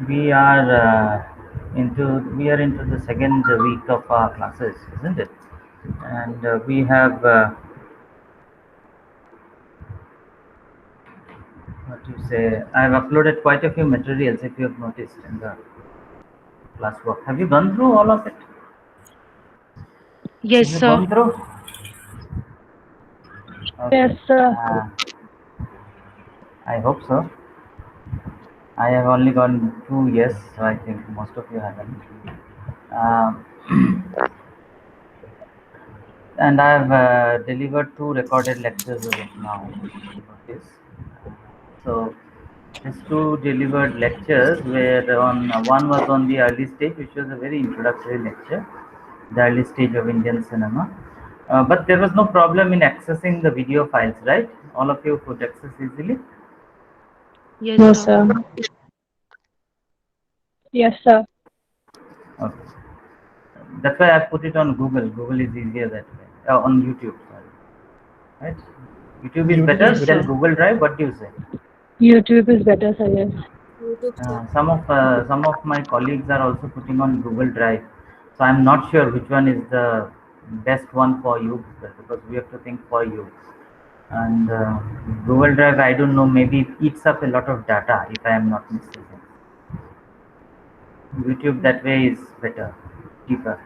We are into the second week of our classes, isn't it? And we have what to say. I've uploaded quite a few materials. If you have noticed in the classwork, have you gone through all of it? Yes, Have you sir. gone through? Okay. Yes, sir. Uh, I hope so. I have only gone through yes, so I think most of you haven't. Um, and I've delivered two recorded lectures as of now. If you notice. So these two delivered lectures were on one was on the early stage, which was a very introductory lecture, the early stage of Indian cinema. But there was no problem in accessing the video files, right? All of you could access easily. Yes, Yes, sir. sir. Yes, sir. Okay. That's why I put it on Google. Google is easier that way. On YouTube, sorry. Right? YouTube is better Yes, than sir. Google Drive. What do you say? YouTube is better, sir. Yes. YouTube, sir. Some of my colleagues are also putting on Google Drive, so I'm not sure which one is the best one for you because we have to think for you. And Google Drive, I don't know, maybe it eats up a lot of data if I am not mistaken. YouTube that way is better, cheaper,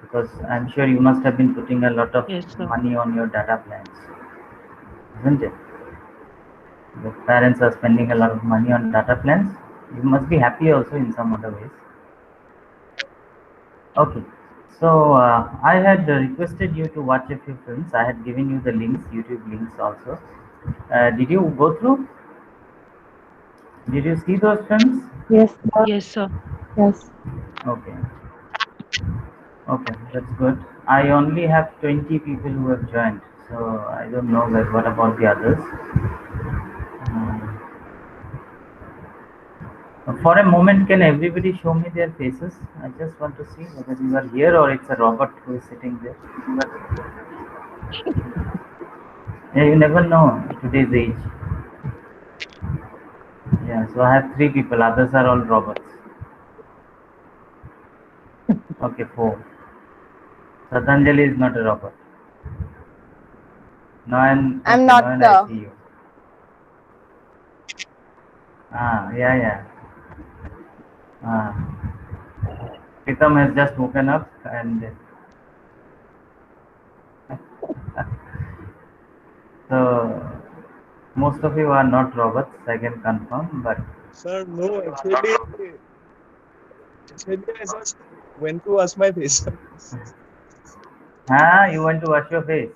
because I'm sure you must have been putting a lot of Yes, sir. money on your data plans, isn't it? The parents are spending a lot of money on data plans. You must be happy also in some other ways. Okay, so I had requested you to watch a few films. I had given you the links, YouTube links also. Did you go through? Did you see those films? Yes, sir. Yes, sir. Yes. Okay, okay, that's good. I only have 20 people who have joined, so I don't know what about the others. For a moment, can everybody show me their faces? I just want to see whether you are here or it's a robot who is sitting there. Yeah, you never know today's age. Yeah, so I have three people, others are all robots. Okay, four. Satanjali is not a robot. Noyan, I'm okay, not Noyan, I the. see you. Ah, yeah, yeah. Ah, Pritam has just woken up and so most of you are not robots, I can confirm, but Sir, no, actually, I just went to wash my face. you want to wash your face?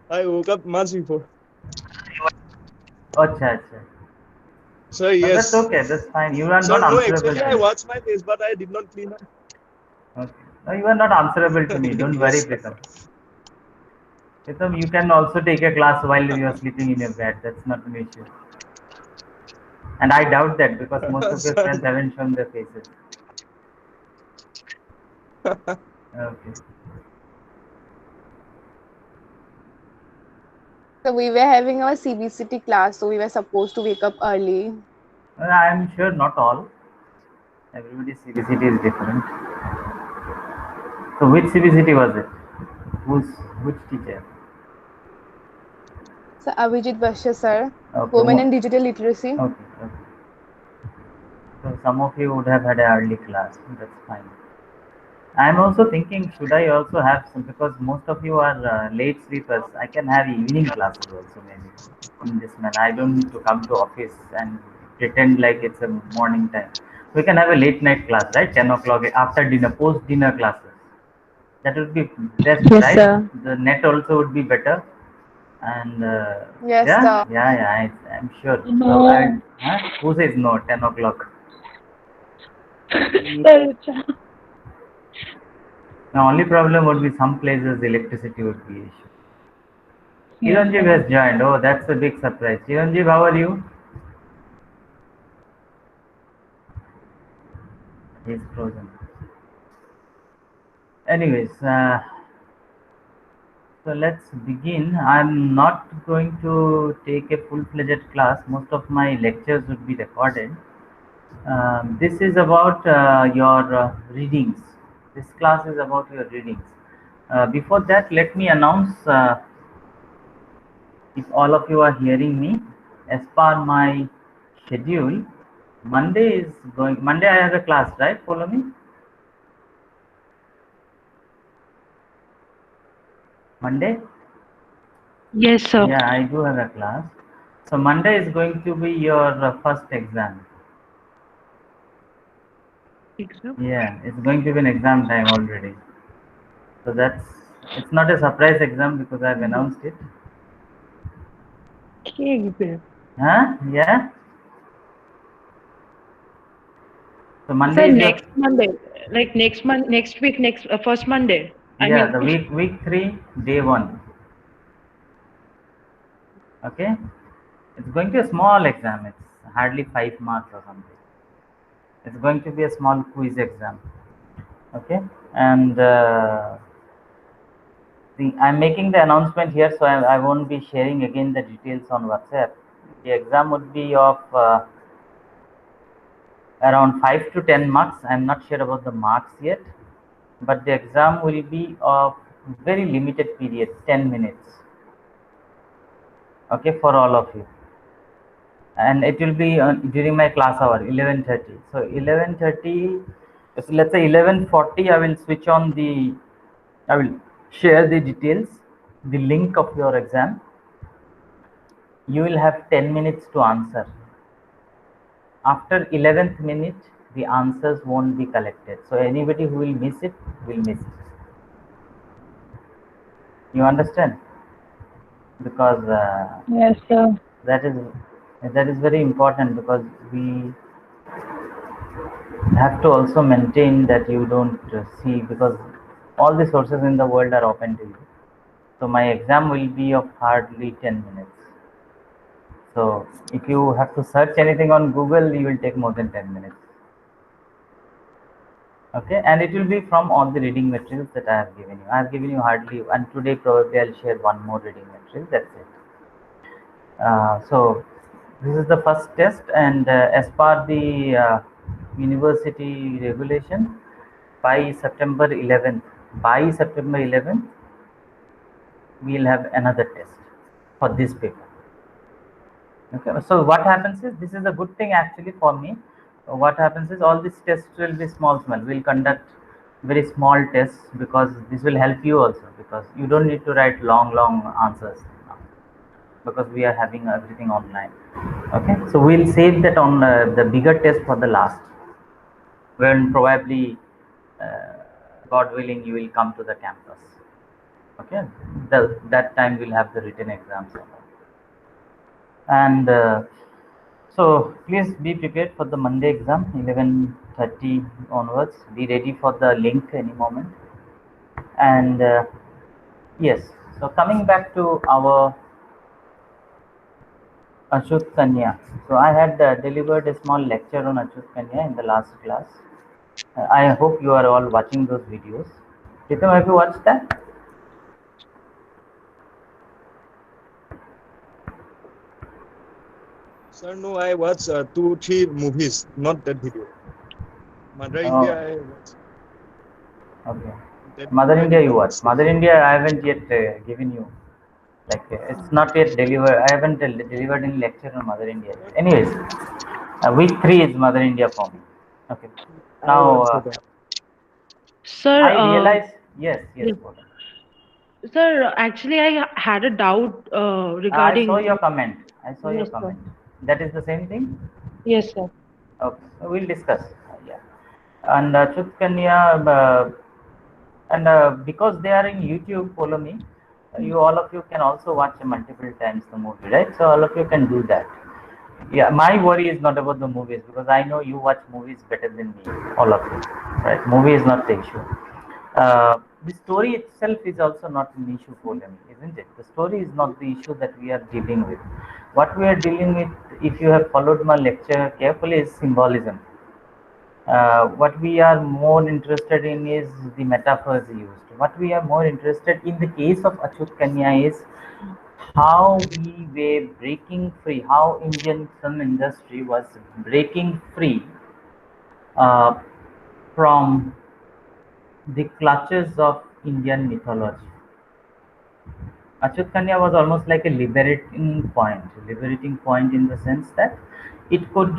I woke up much before. Acha, acha. Sir, No, that's yes. okay, that's fine. You are not Sir, no, answerable actually, to I me. washed my face, but I did not clean up. Okay. No, you are not answerable to me. Don't worry, Yes, sir. Pritam. Pritam, you can also take a class while you are sleeping in your bed. That's not an issue. And I doubt that because most of your Sir, friends haven't shown their faces. Okay. So we were having our CBCT class, so we were supposed to wake up early. I'm sure not all. Everybody's CBCT is different. So which CBCT was it? Who's which teacher? So Abhijit Bashya sir, Okay. Women in Digital Literacy. Okay. Okay. So some of you would have had an early class. That's fine. I'm also thinking, should I also have some, because most of you are late sleepers. I can have evening classes also maybe in this manner. I don't need to come to office and pretend like it's a morning time. We can have a late night class, right? 10 o'clock after dinner, post dinner classes. That would be best, Yes, right? sir. The net also would be better. And Yes, yeah, sir. yeah, yeah, I'm sure. So, No. who says no? 10 o'clock. Sir, The only problem would be some places the electricity would be issue. yes, Chiranjeev sir. has joined. Oh, that's a big surprise. Chiranjeev, how are you? He's frozen. Anyways, so let's begin. I'm not going to take a full-fledged class. Most of my lectures would be recorded. This is about your readings. This class is about your readings. Before that, let me announce, if all of you are hearing me, as per my schedule, Monday I have a class, right? Follow me. Monday? Yes, sir. Yeah, I do have a class. So Monday is going to be your first exam. Exam. Yeah, it's going to be an exam time already. So it's not a surprise exam because I've announced it. Huh? Yeah. So Monday Sir, is your, next Monday, like next week, first Monday. yeah, the week 3, day 1. Okay. It's going to be a small exam. It's hardly 5 marks or something. It's going to be a small quiz exam. Okay. And I'm making the announcement here, so I won't be sharing again the details on WhatsApp. The exam would be of around 5 to 10 marks. I'm not sure about the marks yet, but the exam will be of very limited period, 10 minutes. Okay, for all of you. And it will be during my class hour, 11:30. So 11:30, so let's say 11:40, I will share the details, the link of your exam. You will have 10 minutes to answer. After 11th minute, the answers won't be collected. So anybody who will miss it, will miss it. You understand? Because Yes, sir. that is very important, because we have to also maintain that you don't see, because all the sources in the world are open to you. So my exam will be of hardly 10 minutes. So if you have to search anything on Google, you will take more than 10 minutes. Okay, and it will be from all the reading materials that I have given you. I have given you hardly, and today probably I'll share one more reading material. That's it. So this is the first test, and as per the university regulation, by September 11th, we'll have another test for this paper. Okay, so what happens is, this is a good thing actually for me. What happens is, all these tests will be small. We'll conduct very small tests, because this will help you also, because you don't need to write long answers now, because we are having everything online. Okay, so we'll save that on the bigger test for the last, when probably God willing you will come to the campus. Okay, that time we'll have the written exams. And so please be prepared for the Monday exam, 11:30 onwards. Be ready for the link any moment. And yes, so coming back to our Achut Kanya. So I had delivered a small lecture on Achut Kanya in the last class. I hope you are all watching those videos. Pritam, have you watched that? Sir, no, I watched 2-3 movies, not that video. Mother Oh. India, I watched. Okay. That Mother video I India did you not watched. see. Mother India I haven't yet given you. Like it's not yet delivered. I haven't delivered any lecture on Mother India yet. Anyways, week 3 is Mother India for me. Okay. I Now watched it. Sir, I realize. Yes. yeah. Hold on. Sir, actually, I had a doubt I regarding. saw your comment. I saw your Yes, sir. comment. That is the same thing. Yes, sir. Okay. So we'll discuss. Yeah. And Chut Kanya, and because they are in YouTube, follow me. All of you can also watch multiple times the movie, right? So all of you can do that. Yeah, my worry is not about the movies, because I know you watch movies better than me, all of you, right? Movie is not the issue. The story itself is also not an issue for them, isn't it? The story is not the issue that we are dealing with. What we are dealing with, if you have followed my lecture carefully, is symbolism. What we are more interested in is the metaphors used. What we are more interested in the case of Achut Kanya is how we were breaking free, how Indian film industry was breaking free uh, from the clutches of Indian mythology. Achyut Kanya was almost like a liberating point in the sense that it could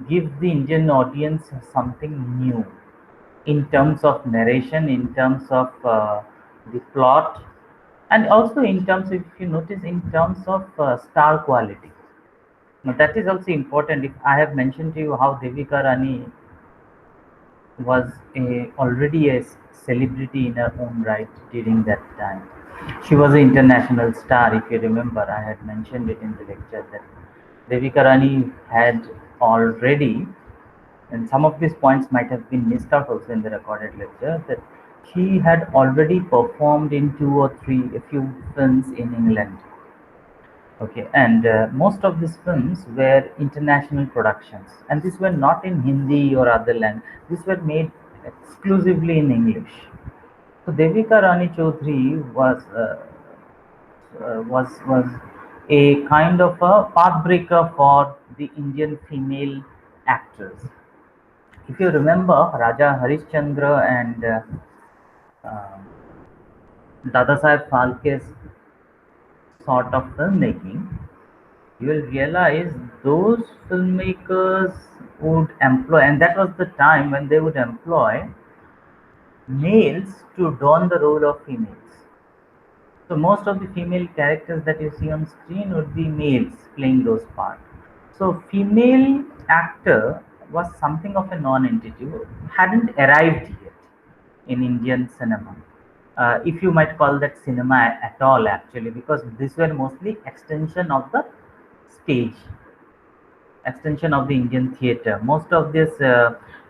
give the Indian audience something new in terms of narration, in terms of the plot, and also in terms, if you notice, in terms of star quality. Now that is also important. If I have mentioned to you how Devika Rani was already a celebrity in her own right during that time. She was an international star. If you remember, I had mentioned it in the lecture that Devika Rani had already, and some of these points might have been missed out also in the recorded lecture, that she had already performed in two or three, a few films in England. Okay, and most of these films were international productions, and these were not in Hindi or other language. These were made exclusively in English. So Devika Rani Chaudhary was a kind of a pathbreaker for the Indian female actors. If you remember, Raja Harishchandra and uh, Dada Saheb Phalke's sort of filmmaking, you will realize those filmmakers would employ, and that was the time when they would employ males to don the role of females. So most of the female characters that you see on screen would be males playing those parts. So female actor was something of a non-entity, hadn't arrived yet in Indian cinema. If you might call that cinema at all, actually, because these were mostly extension of the stage, extension of the Indian theatre. Most of these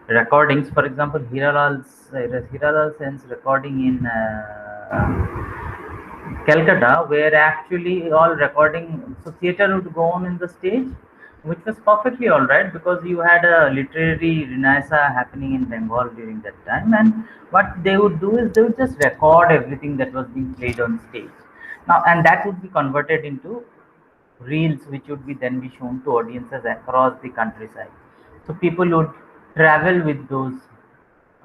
recordings, for example, Hiralal Sen's recording in Calcutta, were actually all recording. So theatre would go on in the stage, which was perfectly all right because you had a literary renaissance happening in Bengal during that time. And what they would do is they would just record everything that was being played on stage. Now, and that would be converted into reels, which would be then be shown to audiences across the countryside. So people would travel with those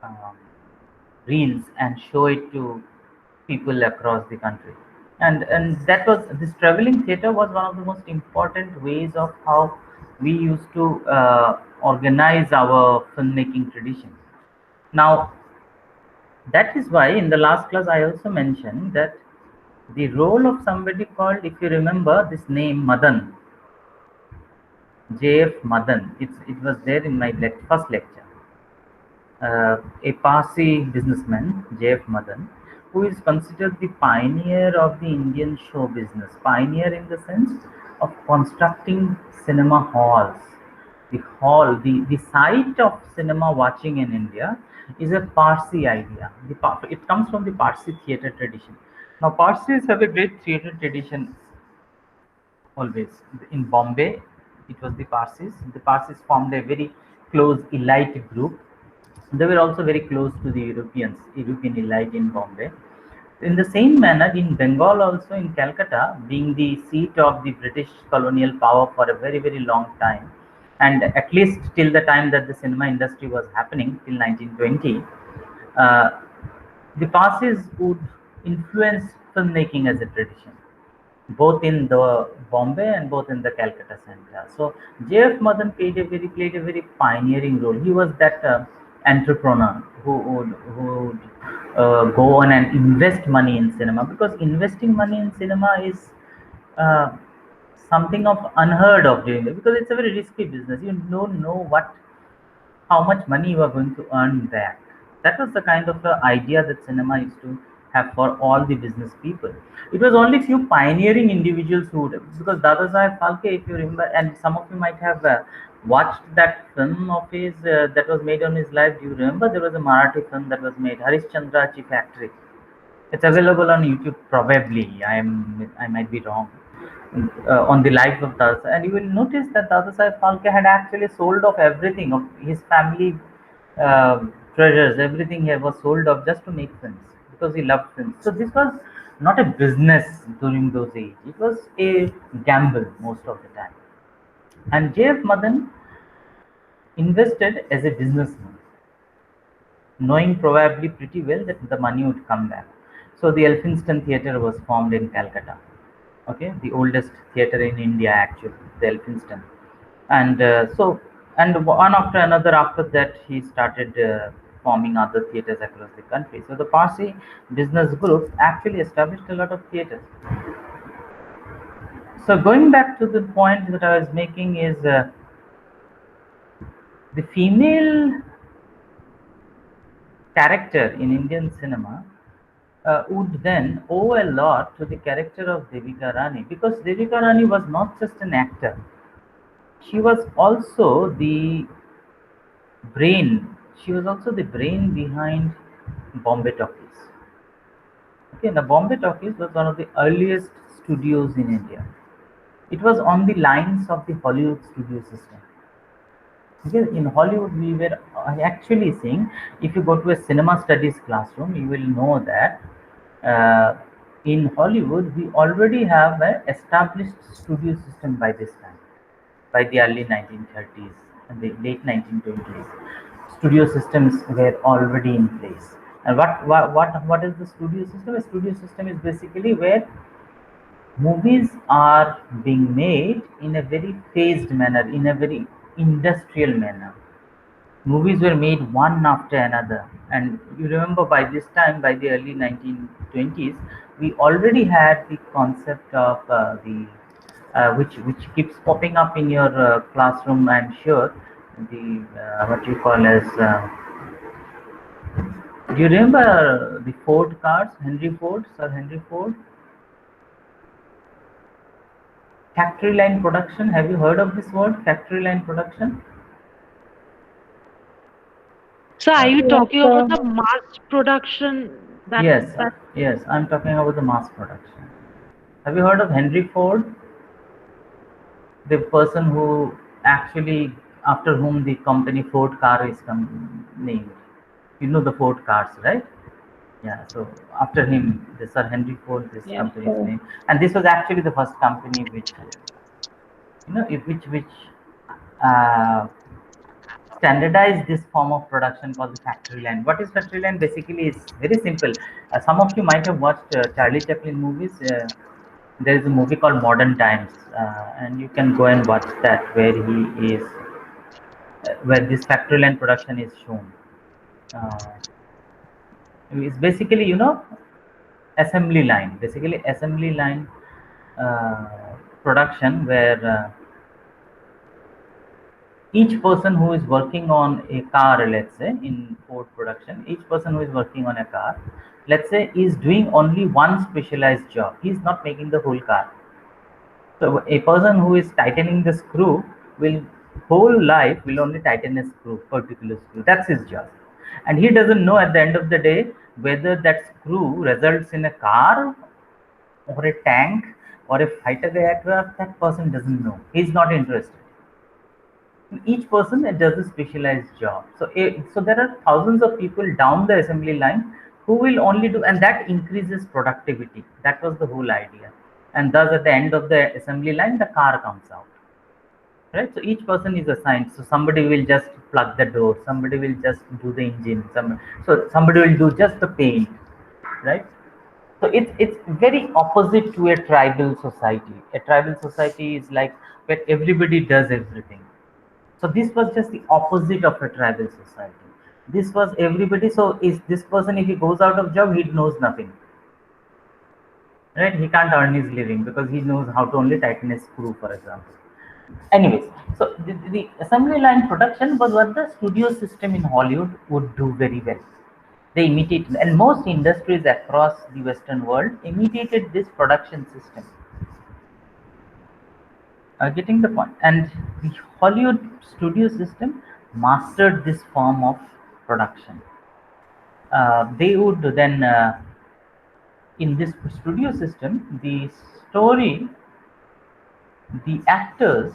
um, reels and show it to people across the country. And that was, this traveling theater was one of the most important ways of how we used to organize our filmmaking tradition. Now, that is why in the last class I also mentioned that the role of somebody called, if you remember this name, Madan, J.F. Madan. It was there in my first lecture. A Parsi businessman, J.F. Madan, who is considered the pioneer of the Indian show business. Pioneer in the sense of constructing cinema halls. The site of cinema watching in India is a Parsi idea. It comes from the Parsi theatre tradition. Now, Parsis have a great theatre tradition always. In Bombay, it was the Parsis. The Parsis formed a very close elite group. They were also very close to the European elite in Bombay. In the same manner, in Bengal, also in Calcutta, being the seat of the British colonial power for a very, very long time, and at least till the time that the cinema industry was happening, till 1920, uh, the Parsis would influence filmmaking as a tradition, both in the Bombay and both in the Calcutta Center. So J.F. Madan played a very pioneering role. He was that entrepreneur who would go on and invest money in cinema, because investing money in cinema is uh, something of unheard of doing it, because it's a very risky business. You don't know how much money you are going to earn back. That was the kind of idea that cinema used to have for all the business people. It was only few pioneering individuals who would, because Dada Saheb Phalke, if you remember, and some of you might have watched that film of his that was made on his life. Do you remember there was a Marathi film that was made, Harishchandra Chi Factory? It's available on YouTube, probably. I might be wrong. On the life of Dada, and you will notice that Dada Saheb Phalke had actually sold off everything of his family treasures. Everything here was sold off just to make films because he loved films. So this was not a business during those age. It was a gamble most of the time. And J.F. Madan invested as a businessman, knowing probably pretty well that the money would come back. So the Elphinstone Theatre was formed in Calcutta. Okay, the oldest theatre in India actually, the Elphinstone. And and one after another, after that he started forming other theatres across the country. So the Parsi business group actually established a lot of theatres. So going back to the point that I was making is the female character in Indian cinema would then owe a lot to the character of Devika Rani, because Devika Rani was not just an actor, she was also the brain. She was also the brain behind Bombay Talkies. Okay, now Bombay Talkies was one of the earliest studios in India. It was on the lines of the Hollywood studio system. Because in Hollywood, we were actually seeing, if you go to a cinema studies classroom, you will know that in Hollywood, we already have an established studio system by this time, by the early 1930s and the late 1920s. Studio systems were already in place. And what is the studio system? A studio system is basically where movies are being made in a very phased manner, in a very industrial manner. Movies were made one after another, and you remember by this time, by the early 1920s, we already had the concept of the which keeps popping up in your classroom, I'm sure, the what you call as do you remember the Ford cars, Henry Ford, Sir Henry Ford? Factory line production. Have you heard of this word, factory line production? So are you Yes, talking about sir. the mass production? Yes, yes, I'm talking about the mass production. Have you heard of Henry Ford? The person who actually, after whom the company Ford car is named. You know the Ford cars, right? Yeah, so after him, the Sir Henry Ford, this Yes, company's sir. name. And this was actually the first company which, which uh, standardize this form of production called the factory line. What is factory line? Basically, is very simple. Some of you might have watched Charlie Chaplin movies. There is a movie called Modern Times, and you can go and watch that, where he is, where this factory line production is shown. Uh, it's basically, assembly line. Basically, assembly line uh, production, where each person who is working on a car, let's say in Ford production, each person who is working on a car, let's say, is doing only one specialized job. He's not making the whole car. So a person who is tightening the screw will whole life will only tighten a screw, particular screw. That's his job. And he doesn't know at the end of the day whether that screw results in a car or a tank or a fighter aircraft. That person doesn't know. He's not interested. Each person that does a specialized job. So there are thousands of people down the assembly line who will only do, and that increases productivity. That was the whole idea. And thus, at the end of the assembly line, the car comes out. Right? So each person is assigned. So somebody will just plug the door, somebody will just do the engine, so somebody will do just the paint, right? So it's very opposite to a tribal society. A tribal society is like where everybody does everything. So this was just the opposite of a tribal society. This was everybody. So is this person, if he goes out of job, he knows nothing. Right? He can't earn his living because he knows how to only tighten a screw, for example. Anyways, so the assembly line production was what the studio system in Hollywood would do very well. They imitated, and most industries across the Western world imitated this production system. Getting the point. And the Hollywood studio system mastered this form of production. They would then, in this studio system, the story, the actors,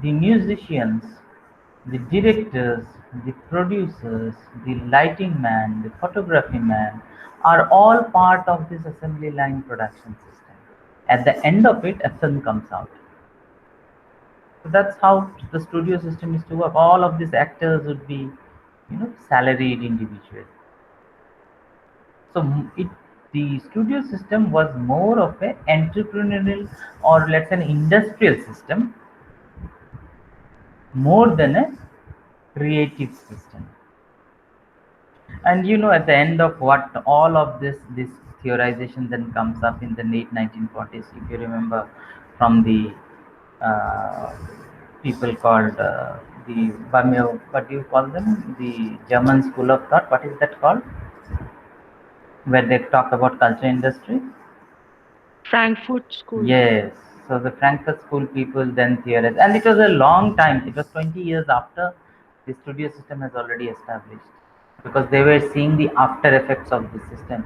the musicians, the directors, the producers, the lighting man, the photography man are all part of this assembly line production system. At the end of it, a film comes out. So that's how the studio system is to work. All of these actors would be, salaried individuals. So the studio system was more of a entrepreneurial, or let's say an industrial system, more than a creative system. And at the end of what all of this theorization then comes up in the late 1940s, if you remember, from the uh, people called the what do you call them? The German school of thought. What is that called? Where they talk about culture industry. Frankfurt School. Yes. So the Frankfurt School people then theorized, and it was a long time. It was 20 years after the studio system has already established, because they were seeing the after effects of the system.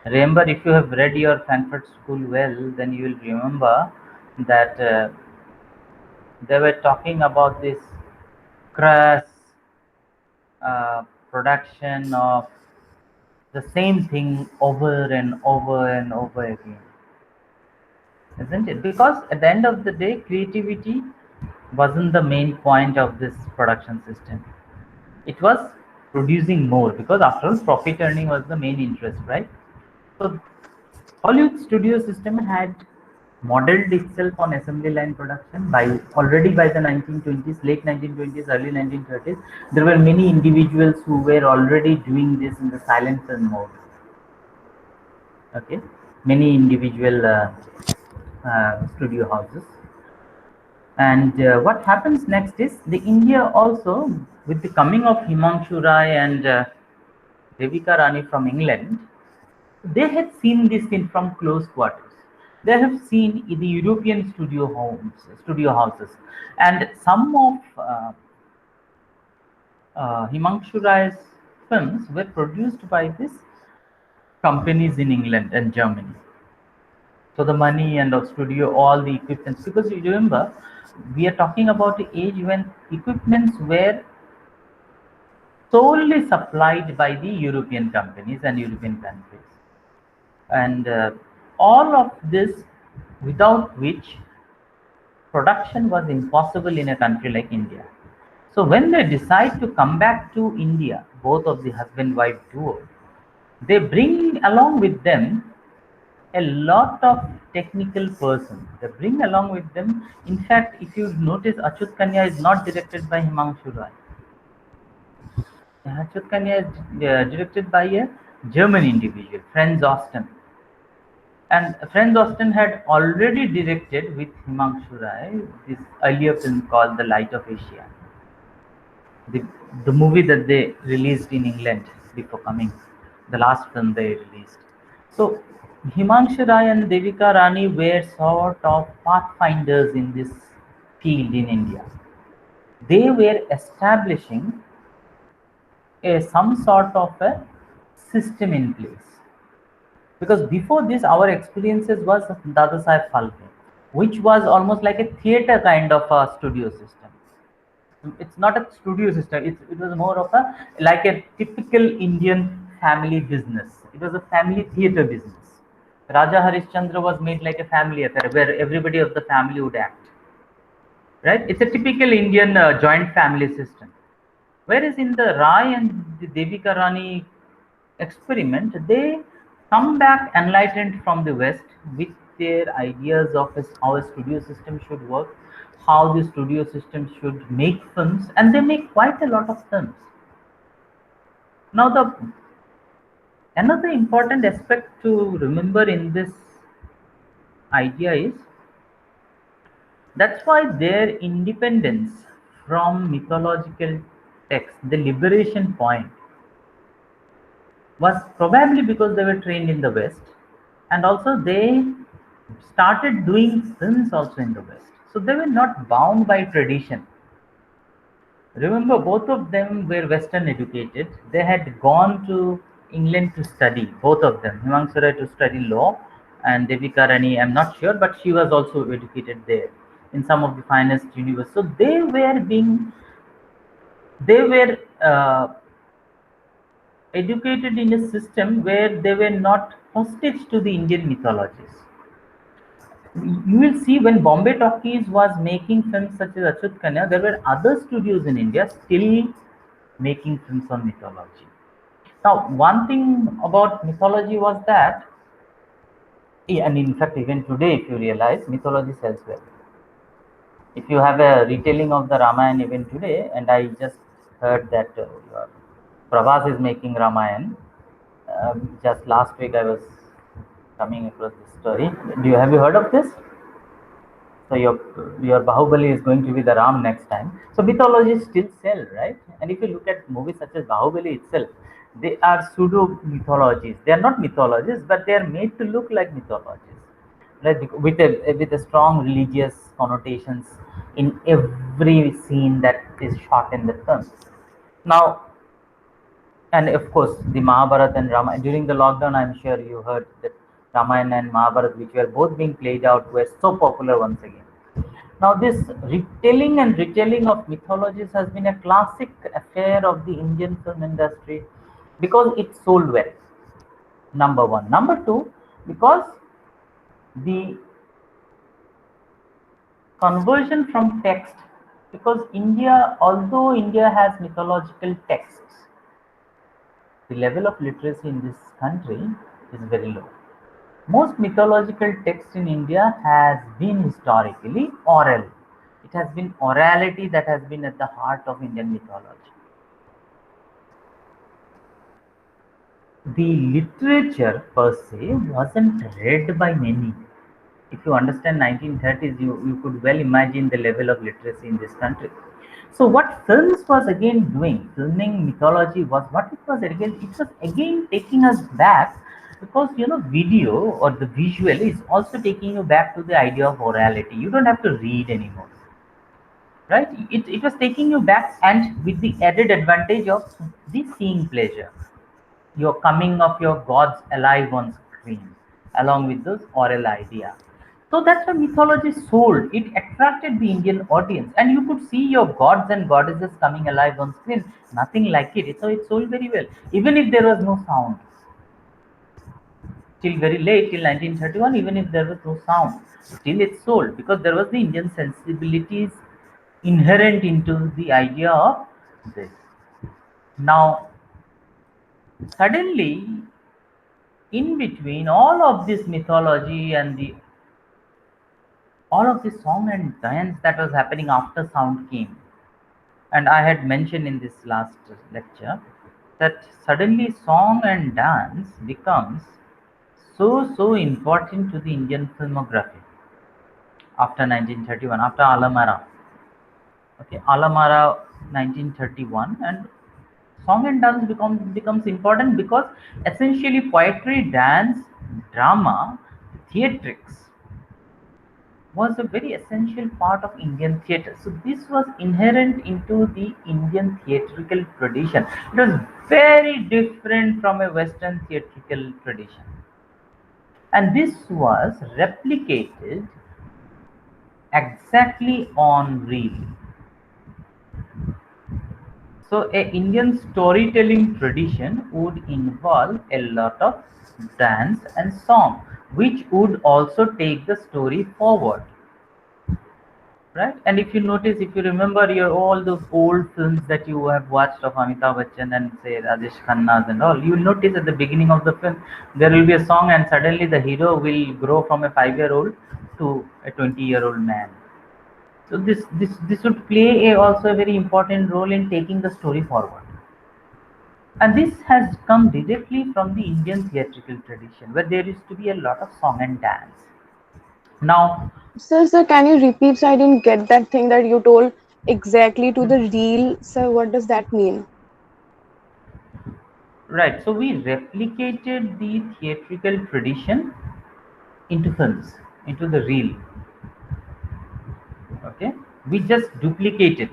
Remember, if you have read your Frankfurt School well, then you will remember that they were talking about this crass production of the same thing over and over and over again, isn't it? Because at the end of the day, creativity wasn't the main point of this production system. It was producing more, because after all, profit earning was the main interest, right? So Hollywood studio system had modeled itself on assembly line production already by the 1920s, late 1920s, early 1930s. There were many individuals who were already doing this in the silent film mode. Okay, many individual studio houses. And what happens next is the India also, with the coming of Himanshu Rai and Devika Rani from England, they had seen this in from close quarters. They have seen in the European studio houses, and some of Himanshu Rai's films were produced by these companies in England and Germany. So the money and of studio, all the equipments, because you remember, we are talking about the age when equipments were solely supplied by the European companies and European countries. And all of this, without which production was impossible in a country like India. So when they decide to come back to India, both of the husband-wife duo, they bring along with them a lot of technical persons. They bring along with them. In fact, if you notice, Achut Kanya is not directed by Himanshu Rai. Achut Kanya is directed by a German individual, Franz Osten. And Franz Osten had already directed with Himanshu Rai this earlier film called The Light of Asia. The movie that they released in England before coming, the last film they released. So Himanshu Rai and Devika Rani were sort of pathfinders in this field in India. They were establishing some sort of a system in place. Because before this, our experiences was Dada Saheb Phalke, which was almost like a theater kind of a studio system. It's not a studio system. It was more of like a typical Indian family business. It was a family theater business. Raja Harishchandra was made like a family affair where everybody of the family would act. Right? It's a typical Indian joint family system. Whereas in the Rai and the Devika Rani experiment, they come back enlightened from the West with their ideas of how a studio system should work, how the studio system should make films, and they make quite a lot of films. Now, another important aspect to remember in this idea is that's why their independence from mythological texts, the liberation point, was probably because they were trained in the West, and also they started doing films also in the West. So they were not bound by tradition. Remember, both of them were Western educated. They had gone to England to study, both of them. Himanshu Rai to study law, and Devika Rani, I'm not sure, but she was also educated there in some of the finest universities. So they were educated in a system where they were not hostage to the Indian mythologies. You will see when Bombay Talkies was making films such as Achyut Kanya, there were other studios in India still making films on mythology. Now, one thing about mythology was that, and in fact, even today, if you realize, mythology sells well. If you have a retelling of the Ramayana even today, and I just heard that your Prabhas is making Ramayana. Just last week, I was coming across this story. Have you heard of this? So your Bahubali is going to be the Ram next time. So mythologies still sell, right? And if you look at movies such as Bahubali itself, they are pseudo mythologies. They are not mythologies, but they are made to look like mythologies, right? With a strong religious connotations in every scene that is shot in the film. Now, and of course, the Mahabharata and Ramayana during the lockdown, I'm sure you heard that Ramayana and Mahabharata, which were both being played out, were so popular once again. Now, this retelling of mythologies has been a classic affair of the Indian film industry because it sold well. Number one. Number two, because the conversion from text, because although India has mythological texts, the level of literacy in this country is very low. Most mythological text in India has been historically oral. It has been orality that has been at the heart of Indian mythology. The literature per se wasn't read by many. If you understand 1930s, you could well imagine the level of literacy in this country. So what films was again doing, filming mythology was what it was again taking us back, because video or the visual is also taking you back to the idea of orality. You don't have to read anymore, right? It was taking you back, and with the added advantage of the seeing pleasure, your coming of your gods alive on screen, along with this oral idea. So that's why mythology sold. It attracted the Indian audience, and you could see your gods and goddesses coming alive on screen. Nothing like it. So it sold very well, even if there was no sound. Till very late, till 1931, even if there was no sound, still it sold because there was the Indian sensibilities inherent into the idea of this. Now, suddenly, in between all of this mythology and all of this song and dance that was happening after sound came, and I had mentioned in this last lecture that suddenly song and dance becomes so important to the Indian filmography after 1931, after Alamara. Okay, Alamara 1931, and song and dance becomes important because essentially poetry, dance, drama, theatrics was a very essential part of Indian theatre. So this was inherent into the Indian theatrical tradition. It was very different from a Western theatrical tradition. And this was replicated exactly on reel. So a Indian storytelling tradition would involve a lot of dance and song, which would also take the story forward. Right? And if you notice, if you remember all those old films that you have watched of Amitabh Bachchan and say Rajesh Khanna's and all, you will notice at the beginning of the film there will be a song, and suddenly the hero will grow from a 5-year-old to a 20-year-old man. So this would play also a very important role in taking the story forward. And this has come directly from the Indian theatrical tradition, where there used to be a lot of song and dance. Now, Sir, can you repeat? So I didn't get that thing that you told exactly to the reel. Sir, what does that mean? right, so we replicated the theatrical tradition into films, into the reel. Okay, we just duplicated.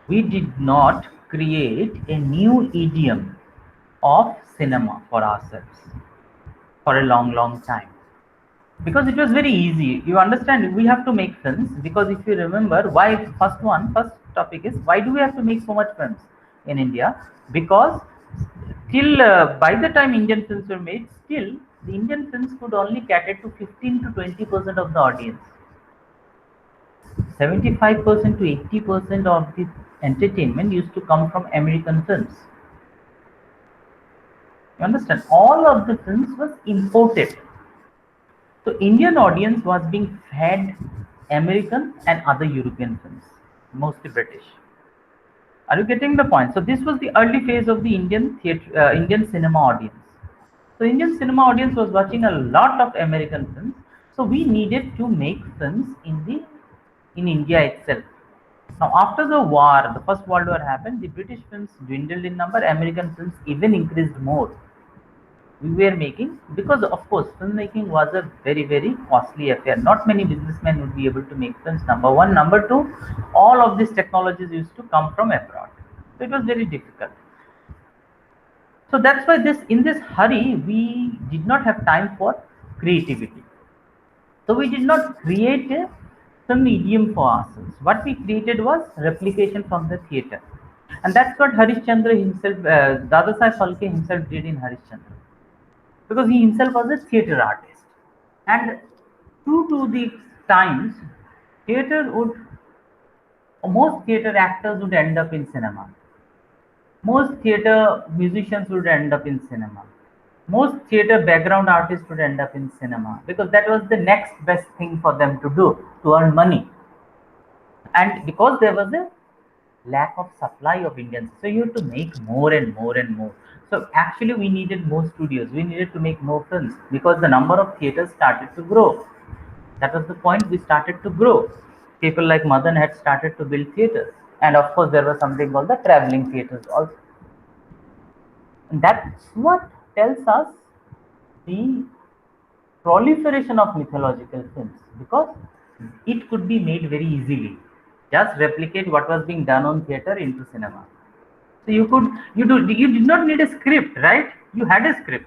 We did not create a new idiom of cinema for ourselves for a long time, because it was very easy. You understand, we have to make films because if you remember why, first topic is, why do we have to make so much films in India? Because till by the time Indian films were made, still the Indian films could only cater to 15 to 20% of the audience. 75% to 80% of the entertainment used to come from American films. You understand? All of the films was imported. So Indian audience was being fed American and other European films, mostly British. Are you getting the point? So this was the early phase of the Indian theatre, Indian cinema audience. So Indian cinema audience was watching a lot of American films. So we needed to make films in India itself. Now after the war, the First World War happened, the British films dwindled in number, American films even increased more. We were making, because of course filmmaking was a very costly affair. Not many businessmen would be able to make films, number one. Number two, all of these technologies used to come from abroad, so it was very difficult. So that's why in this hurry we did not have time for creativity. So we did not create a film medium for ourselves. What we created was replication from the theatre, and that's what Harishchandra himself, Dadasaheb Phalke himself did in Harishchandra, because he himself was a theatre artist. And true to the times, most theatre actors would end up in cinema. Most theatre musicians would end up in cinema. Most theatre background artists would end up in cinema, because that was the next best thing for them to do to earn money. And because there was a lack of supply of Indians, so you have to make more and more and more. So actually we needed more studios, we needed to make more films, because the number of theaters started to grow. That was the point, we started to grow. People like Madan had started to build theaters, and of course there was something called the traveling theaters also. And that's what tells us the proliferation of mythological films, because it could be made very easily. Just replicate what was being done on theater into cinema. So you did not need a script, right? You had a script.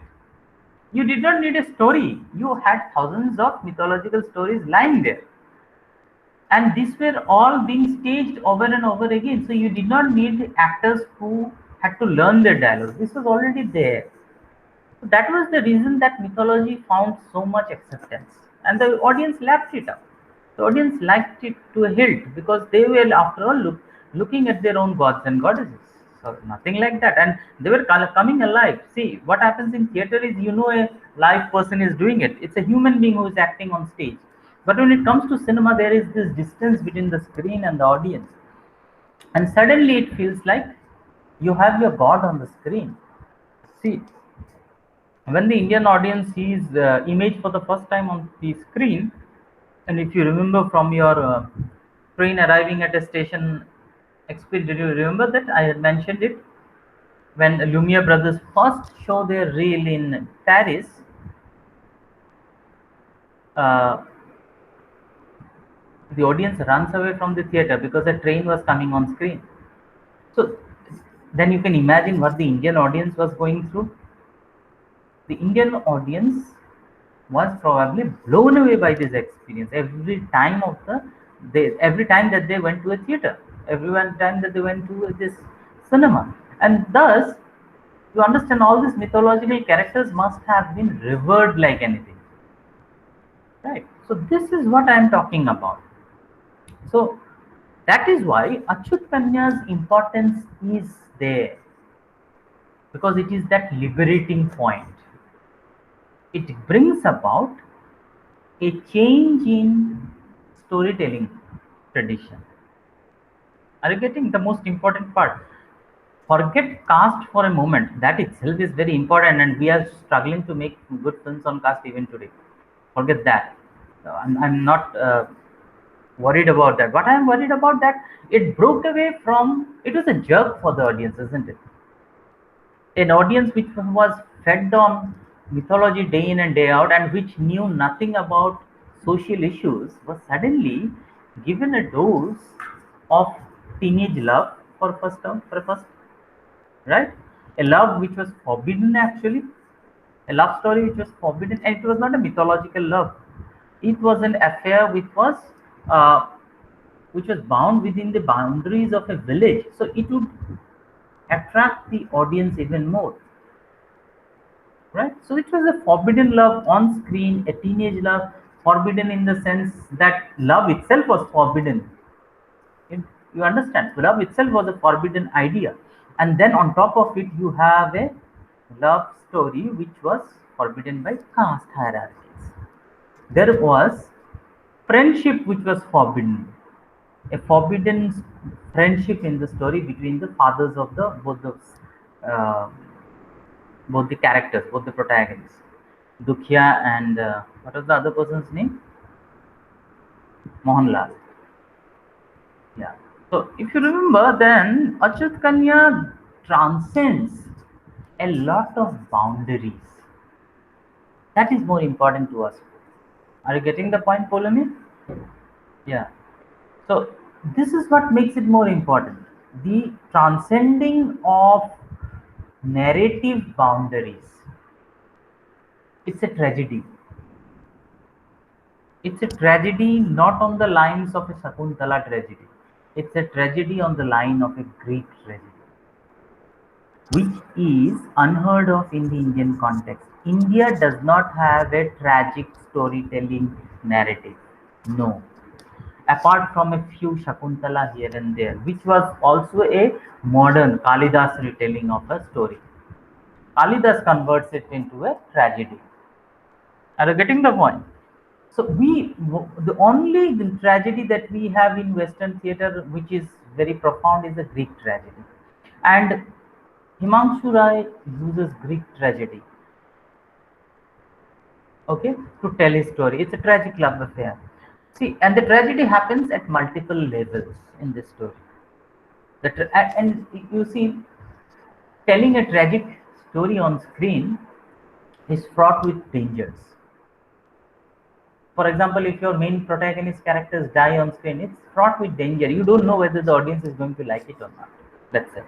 You did not need a story. You had thousands of mythological stories lying there, and these were all being staged over and over again. So you did not need actors who had to learn their dialogue. This was already there. So that was the reason that mythology found so much acceptance, and the audience lapped it up. The audience liked it to a hilt, because they were, after all, looking at their own gods and goddesses. So nothing like that, and they were coming alive. See, what happens in theater is, a live person is doing it. It's a human being who is acting on stage. But when it comes to cinema, there is this distance between the screen and the audience, and suddenly it feels like you have your god on the screen. See, when the Indian audience sees the image for the first time on the screen, and if you remember from your train arriving at a station experience, did you remember that I had mentioned it? When Lumiere brothers first show their reel in Paris, the audience runs away from the theater because a train was coming on screen. So then you can imagine what the Indian audience was going through. The Indian audience was probably blown away by this experience every time that they went to a theater, every time that they went to this cinema. And thus, to understand, all these mythological characters must have been revered like anything, right? So this is what I am talking about. So that is why Achyut Kanya's importance is there, because it is that liberating point. It brings about a change in storytelling tradition. Are you getting the most important part? Forget caste for a moment. That itself is very important, and we are struggling to make good films on caste even today. Forget that. I'm not worried about that. What I am worried about, that it broke away from, it was a jerk for the audience, isn't it? An audience which was fed on mythology day in and day out, and which knew nothing about social issues, was suddenly given a dose of teenage love for first time, right? A love which was forbidden, actually, a love story which was forbidden, and it was not a mythological love. It was an affair which was bound within the boundaries of a village, so it would attract the audience even more. right? So it was a forbidden love on screen, a teenage love, forbidden in the sense that love itself was forbidden. You you understand? Love itself was a forbidden idea, and then on top of it, you have a love story which was forbidden by caste hierarchies. There was friendship which was forbidden, a forbidden friendship in the story between the fathers of the uh, both the characters, both the protagonists, Dukhya and what was the other person's name? Mohanlal. Yeah. So if you remember, then Achyut Kanya transcends a lot of boundaries. That is more important to us. Are you getting the point, Polami? Yeah. So this is what makes it more important. The transcending of narrative boundaries. It's a tragedy. It's a tragedy not on the lines of a Shakuntala tragedy. It's a tragedy on the line of a Greek tragedy, which is unheard of in the Indian context. India does not have a tragic storytelling narrative. No. Apart from a few Shakuntala here and there, which was also a modern Kalidas retelling of a story. Kalidas converts it into a tragedy. Are you getting the point? So the only tragedy that we have in Western theatre, which is very profound, is the Greek tragedy, and Himanshu Rai uses Greek tragedy, okay, to tell his story. It's a tragic love affair. See, and the tragedy happens at multiple levels in this story. And you see, telling a tragic story on screen is fraught with dangers. For example, if your main protagonist characters die on screen, it's fraught with danger. You don't know whether the audience is going to like it or not. That's it.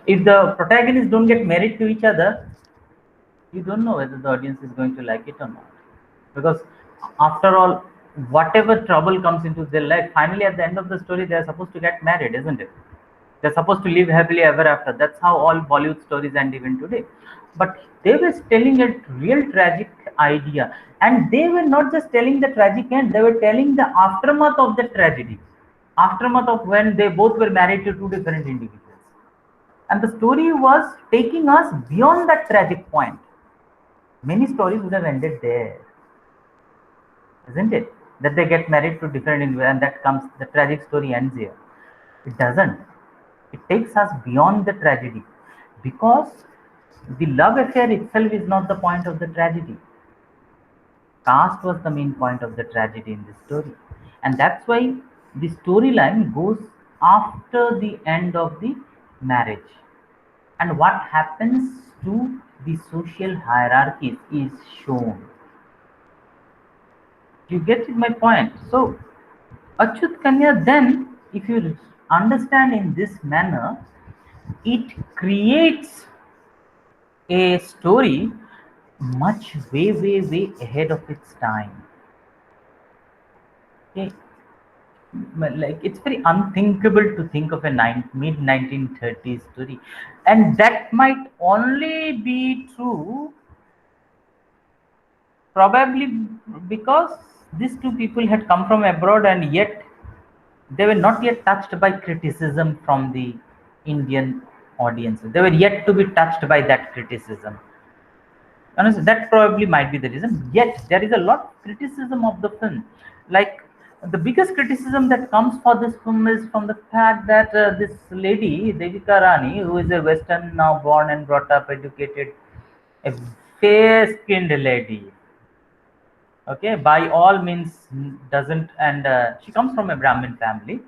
If the protagonists don't get married to each other, you don't know whether the audience is going to like it or not. Because after all, whatever trouble comes into their life, finally at the end of the story, they're supposed to get married, isn't it? They're supposed to live happily ever after. That's how all Bollywood stories end even today. But they were telling a real tragic idea. And they were not just telling the tragic end, they were telling the aftermath of the tragedy. Aftermath of when they both were married to two different individuals. And the story was taking us beyond that tragic point. Many stories would have ended there, isn't it? That they get married to different individuals and that comes, the tragic story ends here. It doesn't. It takes us beyond the tragedy because the love affair itself is not the point of the tragedy. Caste was the main point of the tragedy in this story. And that's why the storyline goes after the end of the marriage. And what happens to the social hierarchies is shown. You get my point? So, Achyut Kanya, then, if you understand in this manner, it creates a story much way ahead of its time. Okay, like it's very unthinkable to think of a mid 1930s story, and that might only be true probably because these two people had come from abroad and yet they were not yet touched by criticism from the Indian audiences. They were yet to be touched by that criticism. And that probably might be the reason. Yet there is a lot of criticism of the film. Like the biggest criticism that comes for this film is from the fact that this lady, Devika Rani, who is a Western now born and brought up, educated, a fair-skinned lady, okay, by all means doesn't, and she comes from a Brahmin family,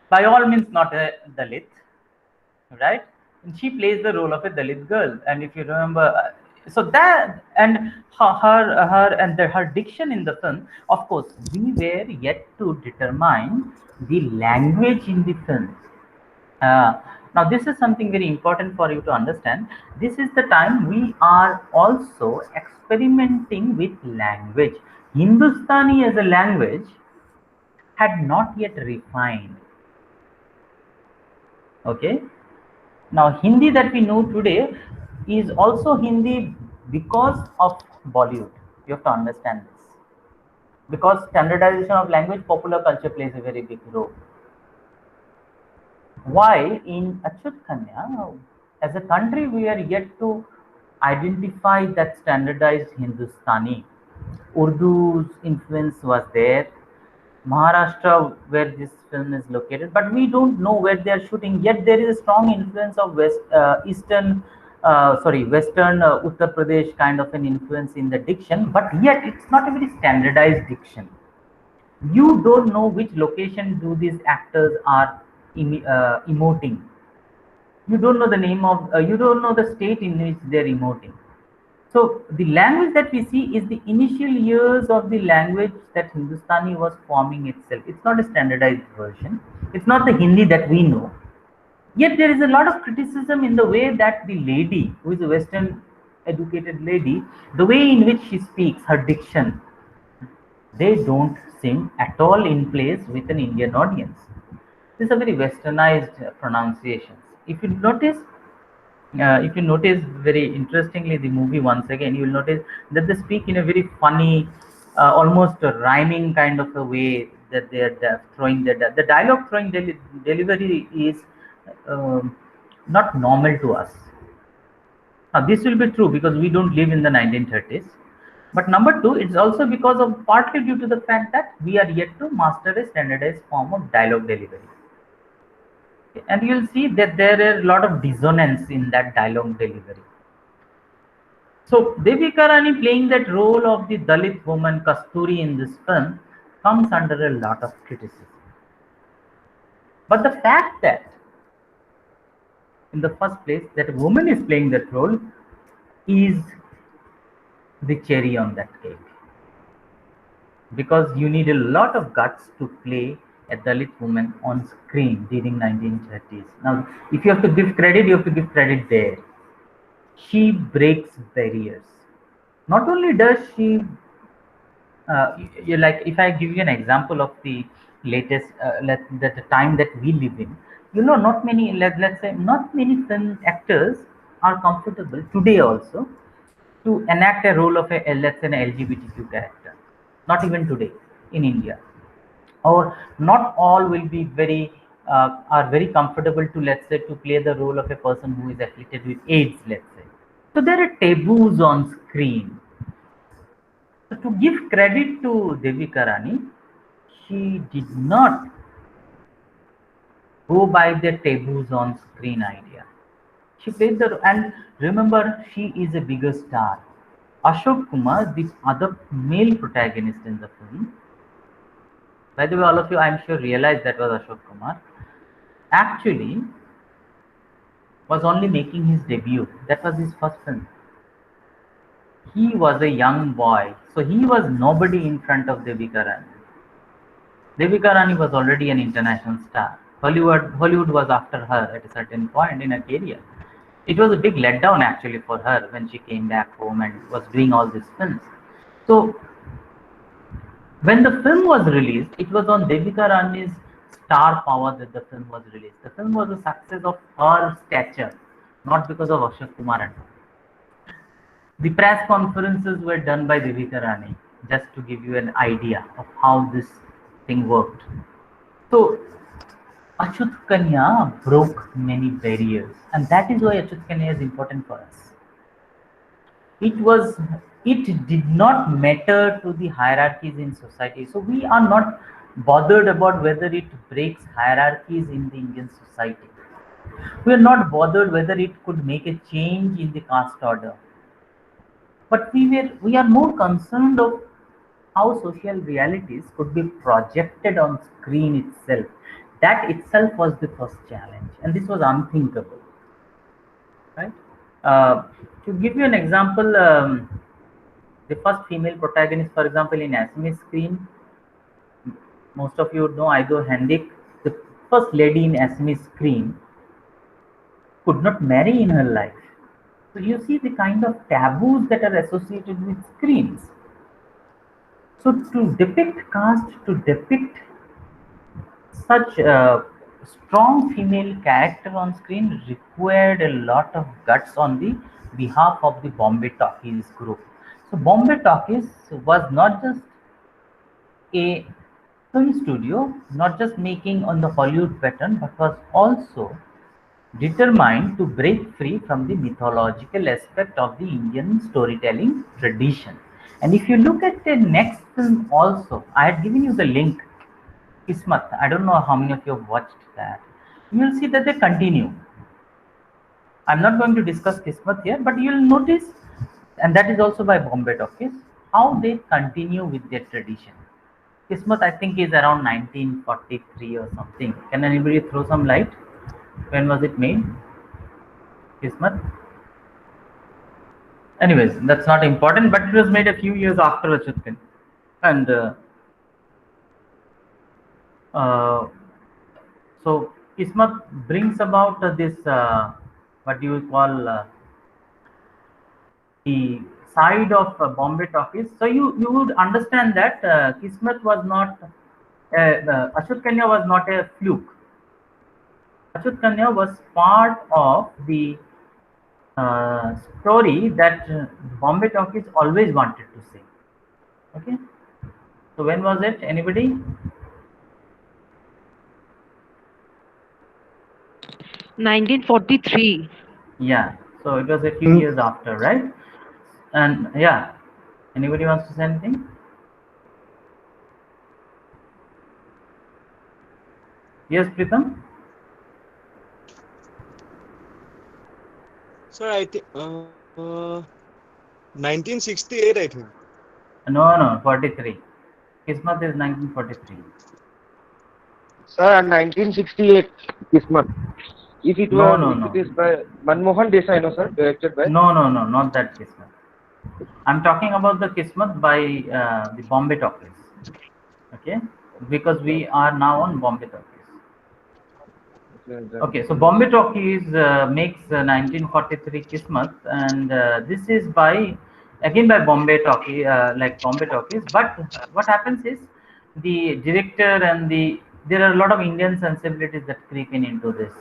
by all means not a Dalit, right? And she plays the role of a Dalit girl. And if you remember, so that and her diction in the film, of course, we were yet to determine the language in the film. Now, this is something very important for you to understand. This is the time we are also experimenting with language. Hindustani as a language had not yet refined. Okay. Now, Hindi that we know today is also Hindi because of Bollywood. You have to understand this. Because standardization of language, popular culture plays a very big role. While in Achyut Kanya, as a country, we are yet to identify that standardized Hindustani. Urdu's influence was there. Maharashtra, where this film is located, but we don't know where they are shooting. Yet there is a strong influence of Western Uttar Pradesh kind of an influence in the diction. But yet it's not a very standardized diction. You don't know which location do these actors are emoting. You don't know the name of. You don't know the state in which they're emoting. So the language that we see is the initial years of the language that Hindustani was forming itself. It's not a standardized version. It's not the Hindi that we know. Yet there is a lot of criticism in the way that the lady, who is a Western educated lady, the way in which she speaks, her diction, they don't seem at all in place with an Indian audience. These are very westernized pronunciations. If you notice very interestingly the movie once again, you will notice that they speak in a very funny, almost a rhyming kind of a way that they are throwing the dialogue throwing delivery is not normal to us. Now, this will be true because we don't live in the 1930s. But number two, it's also because of partly due to the fact that we are yet to master a standardized form of dialogue delivery. And you'll see that there are a lot of dissonance in that dialogue delivery. So Devika Rani playing that role of the Dalit woman Kasturi in this film comes under a lot of criticism. But the fact that in the first place that a woman is playing that role is the cherry on that cake. Because you need a lot of guts to play a Dalit woman on screen during 1930s. Now, if you have to give credit, you have to give credit there. She breaks barriers. Not only does she, like if I give you an example of the latest, the time that we live in, you know, not many, let's say, not many film actors are comfortable today also to enact a role of let's say an LGBTQ character. Not even today in India. Or not all will be are very comfortable to, let's say, to play the role of a person who is afflicted with AIDS, let's say. So there are taboos on screen. So to give credit to Devika Rani, she did not go by the taboos on screen idea. She played and remember, she is a bigger star. Ashok Kumar, the other male protagonist in the film, by the way, all of you, I'm sure, realized that was Ashok Kumar, actually was only making his debut. That was his first film. He was a young boy, so he was nobody in front of Devika Rani. Devika Rani was already an international star. Hollywood was after her at a certain point in her career. It was a big letdown actually for her when she came back home and was doing all these films. So when the film was released, it was on Devika Rani's star power that the film was released. The film was a success of her stature, not because of Ashok Kumar at all. The press conferences were done by Devika Rani, just to give you an idea of how this thing worked. So Achyut Kanya broke many barriers, and that is why Achyut Kanya is important for us. It did not matter to the hierarchies in society. So we are not bothered about whether it breaks hierarchies in the Indian society. We are not bothered whether it could make a change in the caste order. But we are more concerned of how social realities could be projected on screen itself. That itself was the first challenge, and this was unthinkable. Right? To give you an example, the first female protagonist, for example, in Assamese screen, most of you would know Aido Hendik, the first lady in Assamese screen, could not marry in her life. So you see the kind of taboos that are associated with screens. So to depict caste, to depict such strong female character on screen required a lot of guts on the behalf of the Bombay Talkies group. So Bombay Talkies was not just a film studio, not just making on the Hollywood pattern, but was also determined to break free from the mythological aspect of the Indian storytelling tradition. And if you look at the next film also, I had given you the link, Kismat. I don't know how many of you have watched that. You will see that they continue. I'm not going to discuss Kismat here, but you will notice, and that is also by Bombay Talkies, how they continue with their tradition. Kismat, I think, is around 1943 or something. Can anybody throw some light? When was it made? Kismat? Anyways, that's not important, but it was made a few years after Achyut Kanya. And so Kismat brings about this, what you call, the side of Bombay Talkies. So you would understand that Kismat was not, Achyut Kanya was not a fluke. Achyut Kanya was part of the story that Bombay Talkies always wanted to say. Okay. So when was it? Anybody? 1943. Yeah. So it was a few years after, right? And yeah. Anybody wants to say anything? Yes, Pritam? Sir, I think 1968, I think. No, 43. Kismat is 1943. Sir, 1968 Kismat. If it No, was, no, if no. it is by Manmohan Desai, no sir, directed by. No, not that Kismat. I'm talking about the Kismat by the Bombay Talkies. Okay, because we are now on Bombay Talkies. Okay, so Bombay Talkies makes 1943 Kismat, and this is by Bombay Talkies, like Bombay Talkies. But what happens is the director and there are a lot of Indian sensibilities that creep into this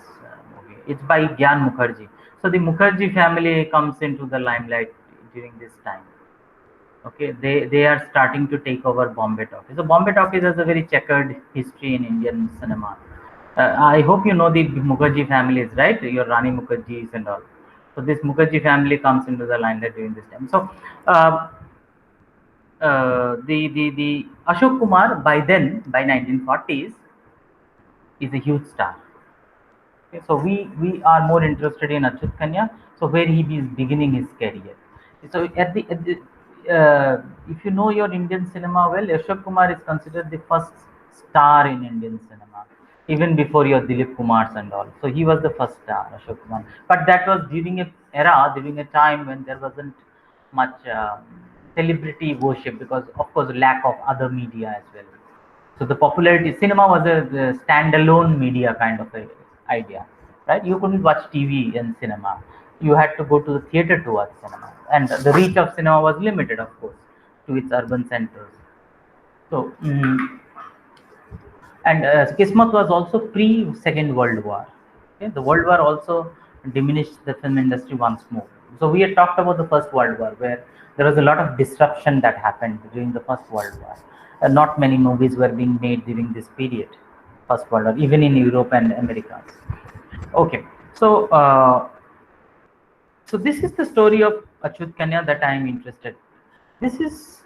movie. It's by Gyan Mukherjee. So the Mukherjee family comes into the limelight during this time. Okay, they are starting to take over Bombay Talkies. So Bombay Talkies has a very checkered history in Indian cinema. I hope you know the Mukherjee families, right? Your Rani Mukherjees and all. So this Mukherjee family comes into the limelight during this time. So the Ashok Kumar by then, by 1940s, is a huge star. Okay, so we are more interested in Achyut Kanya, so where he is beginning his career. So if you know your Indian cinema well, Ashok Kumar is considered the first star in Indian cinema, even before your Dilip Kumars and all. So he was the first star, Ashok Kumar. But that was during during a time when there wasn't much celebrity worship, because of course lack of other media as well. So the popularity, cinema was a standalone media kind of a idea, right? You couldn't watch TV in cinema. You had to go to the theater to watch cinema, and the reach of cinema was limited, of course, to its urban centers. So, and Kismat was also pre Second World War. Okay? The World War also diminished the film industry once more. So we had talked about the First World War, where there was a lot of disruption that happened during the First World War. Not many movies were being made during this period, First World War, even in Europe and America. Okay, so so this is the story of Achyut Kanya that I am interested. This is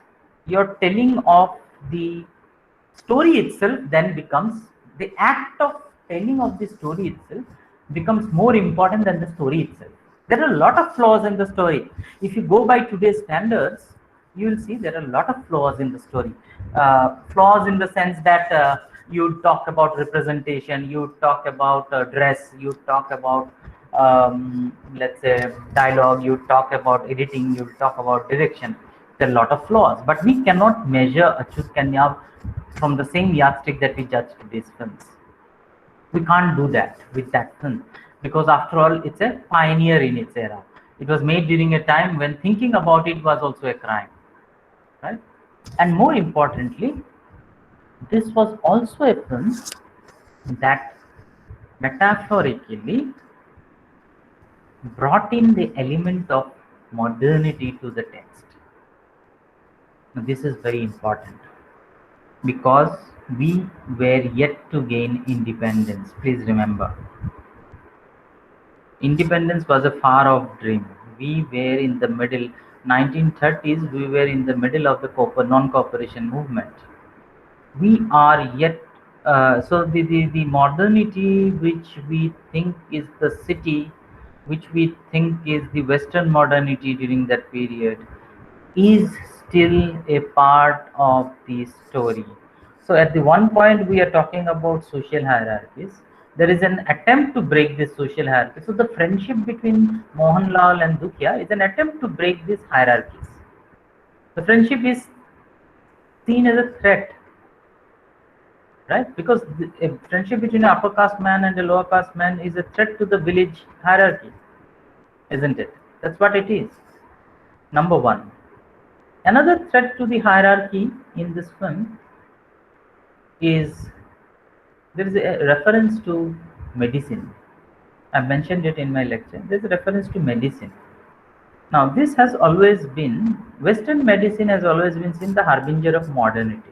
your telling of the story itself. Then becomes the act of telling of the story itself becomes more important than the story itself. There are a lot of flaws in the story. If you go by today's standards, you will see there are a lot of flaws in the story. Flaws in the sense that you talk about representation, you talk about dress, you talk about let's say dialogue, you talk about editing, you talk about direction. There are a lot of flaws, but we cannot measure Achyut Kanya from the same yardstick that we judge today's films. We can't do that with that film, because after all, it's a pioneer in its era. It was made during a time when thinking about it was also a crime, right? And more importantly, this was also a film that metaphorically brought in the element of modernity to the text. Now, this is very important because we were yet to gain independence. Please remember, independence was a far off dream. We were in the middle 1930s, we were in the middle of the non-cooperation movement. We are yet so the modernity which we think is the city, which we think is the Western modernity during that period, is still a part of the story. So at the one point we are talking about social hierarchies. There is an attempt to break this social hierarchy. So the friendship between Mohanlal and Dukhya is an attempt to break these hierarchies. The friendship is seen as a threat, right? Because a friendship between an upper caste man and a lower caste man is a threat to the village hierarchy, isn't it? That's what it is. Number one. Another threat to the hierarchy in this film is there is a reference to medicine. I mentioned it in my lecture. There's a reference to medicine. Now, this has always been, Western medicine has always been seen the harbinger of modernity,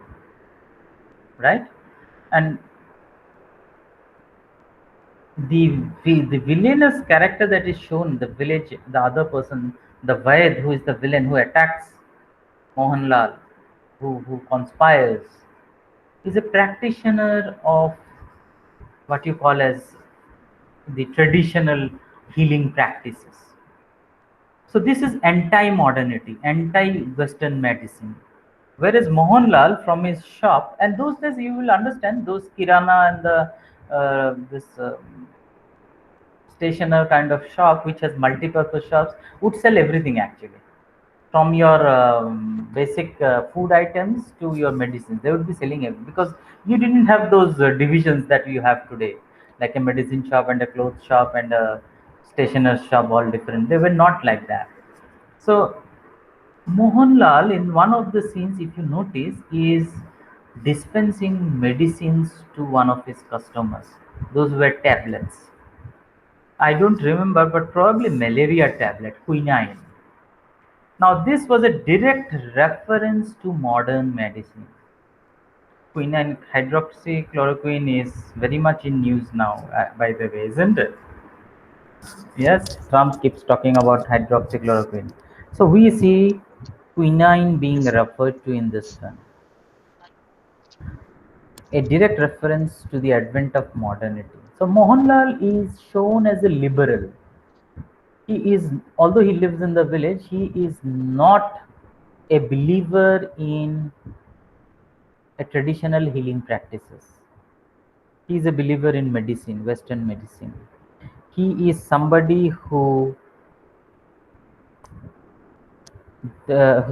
right? And the villainous character that is shown, the village, the other person, the Vaid, who is the villain who attacks Mohanlal, who conspires, is a practitioner of what you call as the traditional healing practices. So this is anti-modernity, anti-Western medicine. Whereas Mohanlal from his shop, and those days you will understand those kirana and the this stationer kind of shop which has multi-purpose shops would sell everything actually, from your basic food items to your medicines. They would be selling everything because you didn't have those divisions that you have today, like a medicine shop and a clothes shop and a stationer's shop, all different. They were not like that. So Mohanlal, in one of the scenes, if you notice, is dispensing medicines to one of his customers. Those were tablets. I don't remember, but probably malaria tablet, quinine. Now, this was a direct reference to modern medicine. Quinine, hydroxychloroquine is very much in news now, by the way, isn't it? Yes, Trump keeps talking about hydroxychloroquine. So we see quinine being referred to in this film. A direct reference to the advent of modernity. So Mohanlal is shown as a liberal. He is, although he lives in the village, he is not a believer in a traditional healing practices. He is a believer in medicine, Western medicine. He is somebody who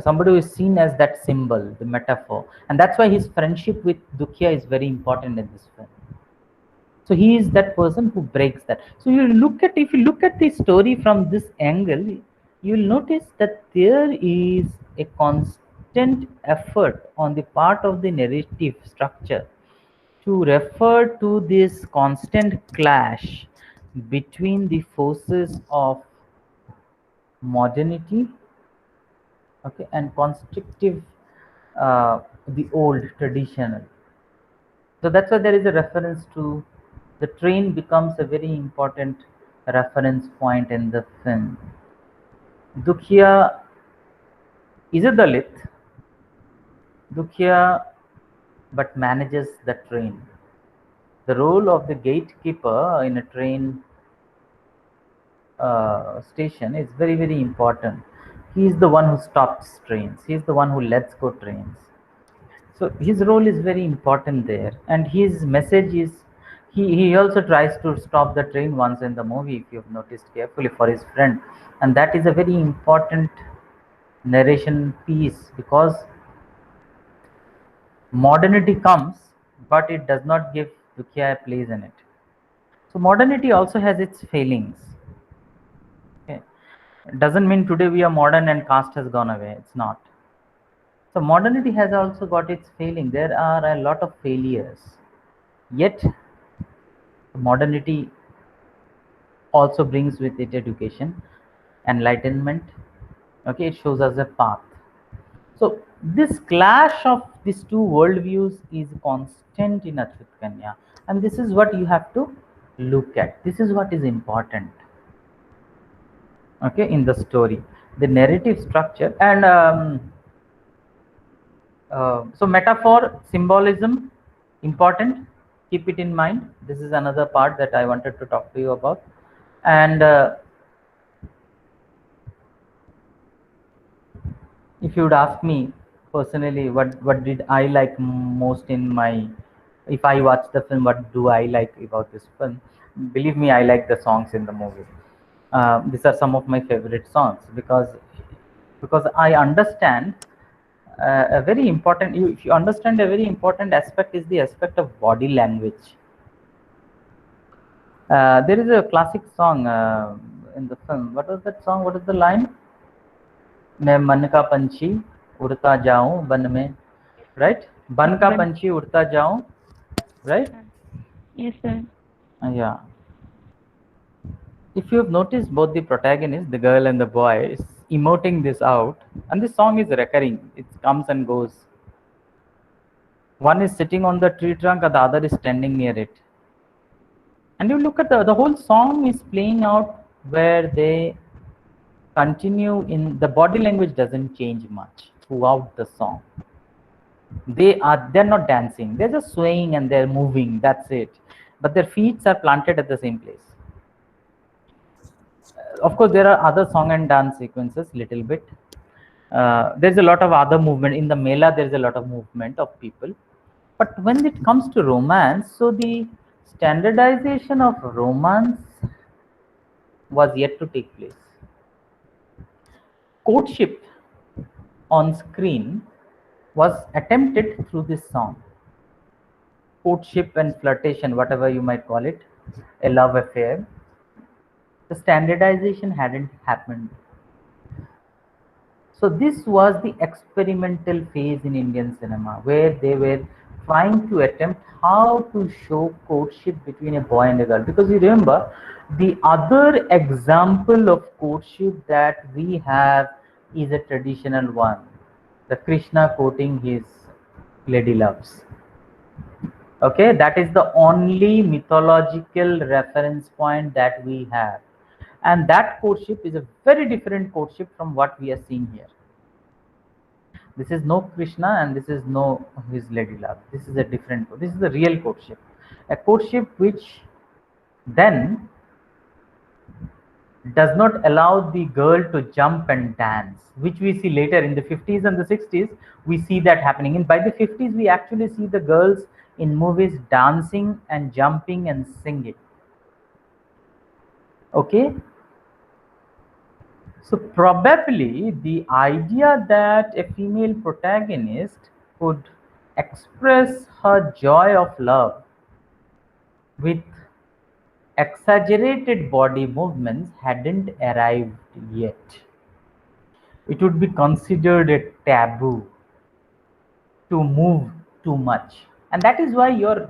somebody who is seen as that symbol, the metaphor, and that's why his friendship with Dukhya is very important in this film. So he is that person who breaks that. So you look at, if you look at the story from this angle, you will notice that there is a constant effort on the part of the narrative structure to refer to this constant clash between the forces of modernity, okay, and constructive, the old traditional. So that's why there is a reference to the train becomes a very important reference point in the film. Dukhya is a Dalit. Dukhya but manages the train. The role of the gatekeeper in a train station is very, very important. He is the one who stops trains. He is the one who lets go trains. So his role is very important there, and his message is he also tries to stop the train once in the movie, if you've noticed carefully, for his friend, and that is a very important narration piece because modernity comes, but it does not give Dukhya a place in it. So modernity also has its failings. Okay. It doesn't mean today we are modern and caste has gone away. It's not. So modernity has also got its failing. There are a lot of failures. Yet modernity also brings with it education, enlightenment. Okay, it shows us a path. So this clash of these two worldviews is constant in Achyut Kanya, and this is what you have to look at. This is what is important. Okay, in the story, the narrative structure, and so metaphor, symbolism, important. Keep it in mind. This is another part that I wanted to talk to you about, and if you would ask me personally, what did I like most in my, if I watch the film, what do I like about this film? Believe me, I like the songs in the movie. These are some of my favorite songs because I understand a very important. If you understand a very important aspect is the aspect of body language. There is a classic song in the film. What was that song? What is the line? मैं मन का पंछी उड़ता जाऊं one में, right? बन का पंछी उड़ता जाऊं, right? Yes, sir. Yeah. If you've noticed, both the protagonists, the girl and the boy, is emoting this out, and this song is recurring. It comes and goes. One is sitting on the tree trunk, and the other is standing near it. And you look at the whole song is playing out where they continue in the body language doesn't change much throughout the song. They're not dancing, they're just swaying and they're moving, that's it. But their feet are planted at the same place. Of course, there are other song and dance sequences, little bit. There's a lot of other movement in the Mela. There's a lot of movement of people. But when it comes to romance, so the standardization of romance was yet to take place. Courtship on screen was attempted through this song. Courtship and flirtation, whatever you might call it, a love affair. The standardization hadn't happened. So this was the experimental phase in Indian cinema, where they were trying to attempt how to show courtship between a boy and a girl. Because you remember, the other example of courtship that we have is a traditional one, the Krishna courting his lady loves. Okay, that is the only mythological reference point that we have. And that courtship is a very different courtship from what we are seeing here. This is no Krishna and this is no his lady love. This is a different, this is a real courtship. A courtship which then does not allow the girl to jump and dance, which we see later in the 50s and the 60s. We see that happening. And by the 50s, we actually see the girls in movies dancing and jumping and singing. Okay. So probably the idea that a female protagonist could express her joy of love with exaggerated body movements hadn't arrived yet. It would be considered a taboo to move too much. And that is why your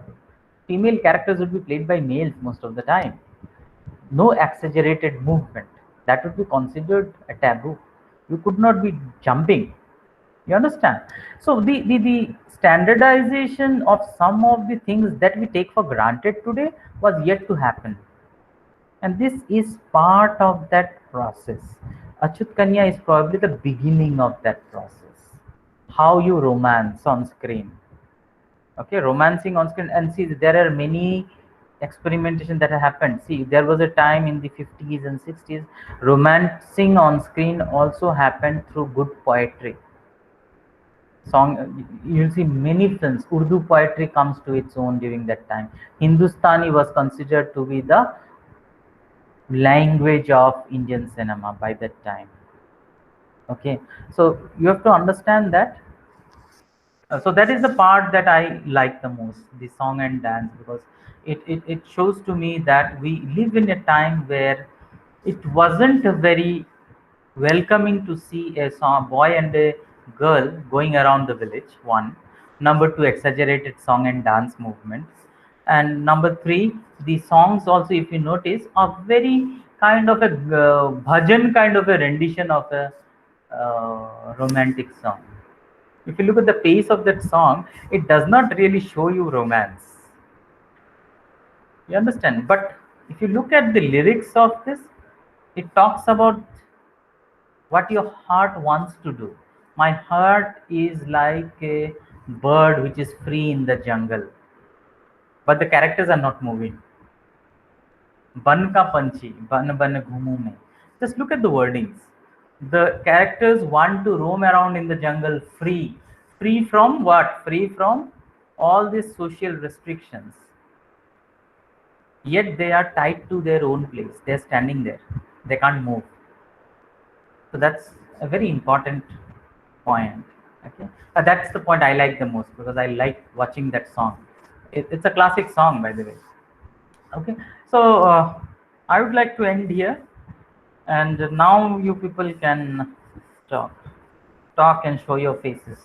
female characters would be played by males most of the time. No exaggerated movement. That would be considered a taboo. You could not be jumping. You understand? So the standardization of some of the things that we take for granted today was yet to happen. And this is part of that process. Achyut Kanya is probably the beginning of that process. How you romance on screen. Okay, romancing on screen. And see, there are many experimentation that happened. See, there was a time in the 50s and 60s, romancing on screen also happened through good poetry. You'll see many films, Urdu poetry comes to its own during that time. Hindustani was considered to be the language of Indian cinema by that time. Okay, so you have to understand that. So that is the part that I like the most, the song and dance, because it shows to me that we live in a time where it wasn't very welcoming to see a boy and a girl going around the village, one. Number two, exaggerated song and dance movements. And number 3, the songs also, if you notice, are very kind of a bhajan kind of a rendition of a romantic song. If you look at the pace of that song, it does not really show you romance. You understand? But if you look at the lyrics of this, it talks about what your heart wants to do. My heart is like a bird which is free in the jungle, but the characters are not moving. Ban ka panchi, ban ban ghumu mein. Just look at the wordings. The characters want to roam around in the jungle free. Free from what? Free from all these social restrictions. Yet they are tied to their own place. They're standing there. They can't move. So that's a very important point. Okay, that's the point I like the most, because I like watching that song. It's a classic song, by the way. Okay, so I would like to end here, and now you people can talk and show your faces.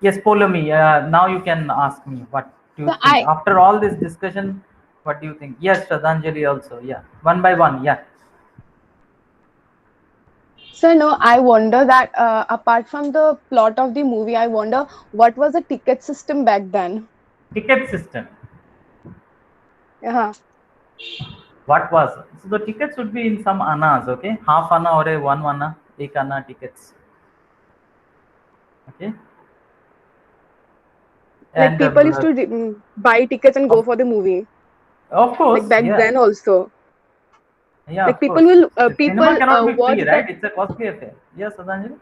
Yes, Polomi, now you can ask me, what do you So think after all this discussion? What do you think? Yes, Shraddhanjali also. Yeah, one by one. Yeah. So no, I wonder that apart from the plot of the movie, I wonder what was the ticket system back then. Ticket system. Yeah. What was, so the tickets would be in some annas, okay, half anna or a 1 anna, ek anna tickets, okay. Like And people used to buy tickets and go for the movie. of course, Like back yeah, then also. yeah, Like of people course. will The cinema cannot be watch free, that. right? It's a costly affair. Yes, Sadanjali.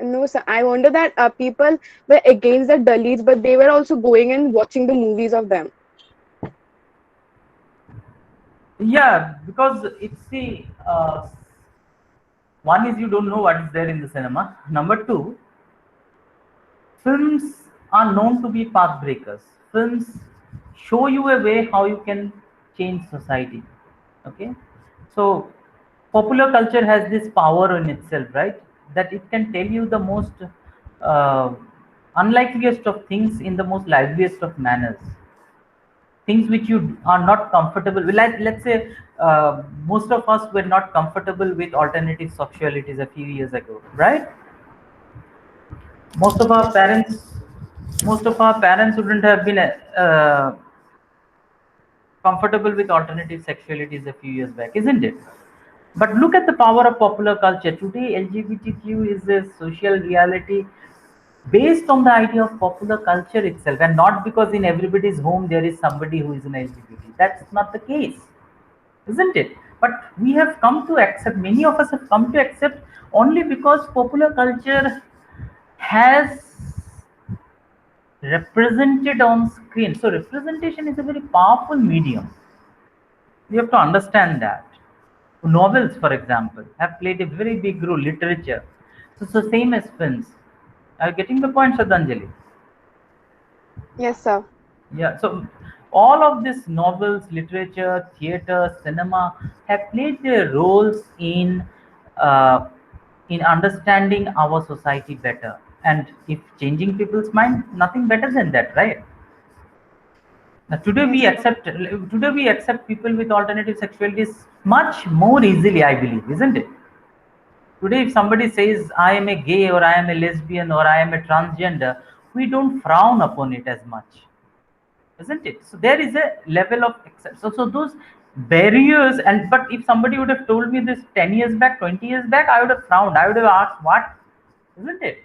No, sir. I wonder that people were against the Dalits, but they were also going and watching the movies of them. Yeah, because it's the one is, you don't know what is there in the cinema. Number 2, films are known to be path breakers. Films show you a way how you can change society. Okay, so popular culture has this power in itself, right? That it can tell you the most uh, unlikeliest of things in the most liveliest of manners. Things which you are not comfortable with. Like, let's say most of us were not comfortable with alternative sexualities a few years ago, right? most of our parents most of our parents wouldn't have been comfortable with alternative sexualities a few years back, isn't it? But look at the power of popular culture today. LGBTQ is a social reality based on the idea of popular culture itself, and not because in everybody's home there is somebody who is an LGBT. That's not the case, isn't it? But we have come to accept, many of us have come to accept, only because popular culture has represented on screen. So representation is a very powerful medium. You have to understand that. Novels, for example, have played a very big role. Literature. So it's the same as films. Are you getting the point, Shraddhanjali? Yes, sir. Yeah. So all of these novels, literature, theater, cinema have played their roles uh, in understanding our society better. And if changing people's mind, nothing better than that, right? Now, Yes, sir. today we accept people with alternative sexualities much more easily, I believe, isn't it? Today, if somebody says I am a gay or I am a lesbian or I am a transgender, we don't frown upon it as much, isn't it? So there is a level of acceptance. So those barriers, and but if somebody would have told me this 10 years back, 20 years back, I would have frowned. I would have asked, what? Isn't it?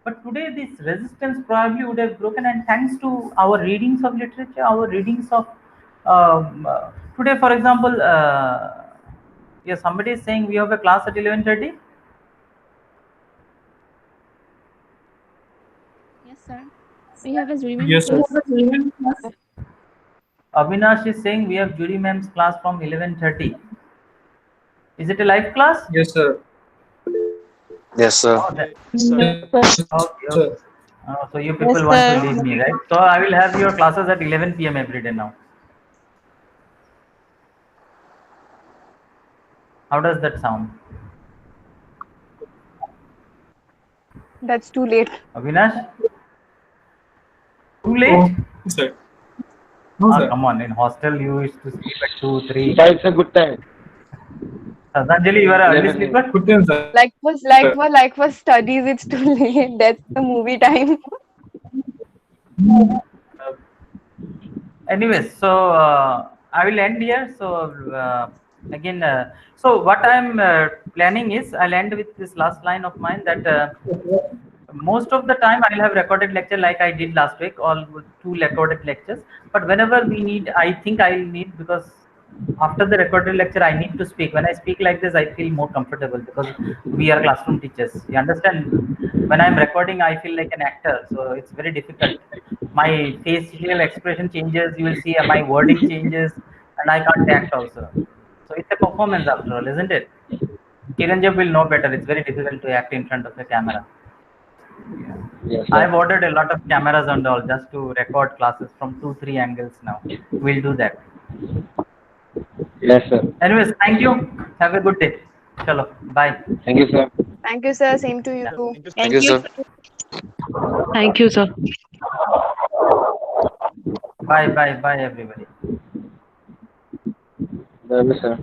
But today, this resistance probably would have broken, and thanks to our readings of literature, our readings of today, for example, yeah, somebody is saying we have a class at 11:30. Yes, sir. We have a Dream Yes, sir. class. Avinash is saying we have Judy ma'am's class from 11:30. Is it a live class? Yes, sir. Yes, sir. Oh, Yes, sir. okay. Sir. So you people want to leave me, right? So I will have your classes at 11 p.m. every day now. How does that sound? That's too late. Avinash? Too late? Sir. No, Oh, sir. come on. In hostel, you used to sleep at 2, 3. But it's a good time. Suddenly, you are an early 11 a.m. sleeper? Good time, sir. Like for studies, it's too late. That's the movie time. Anyways, so I will end here. So again, so what I'm planning is I'll end with this last line of mine that most of the time I'll have recorded lecture like I did last week, all with 2 recorded lectures. But whenever we need, I think I'll need, because after the recorded lecture I need to speak. When I speak like this, I feel more comfortable because we are classroom teachers. You understand? When I'm recording, I feel like an actor, so it's very difficult. My facial expression changes. You will see my wording changes, and I can't act also. So it's a performance after all, isn't it? Kiranjab will know better. It's very difficult to act in front of a camera. Yes, I've sir. ordered a lot of cameras and all just to record classes from 2, 3 angles now. We'll do that. Yes, sir. Anyways, thank you. Have a good day. Chalo. Bye. Thank you, sir. Thank you, sir. Same to you. Thank you. Thank you. Thank you, sir. Bye, bye, bye, everybody. Bye, sir.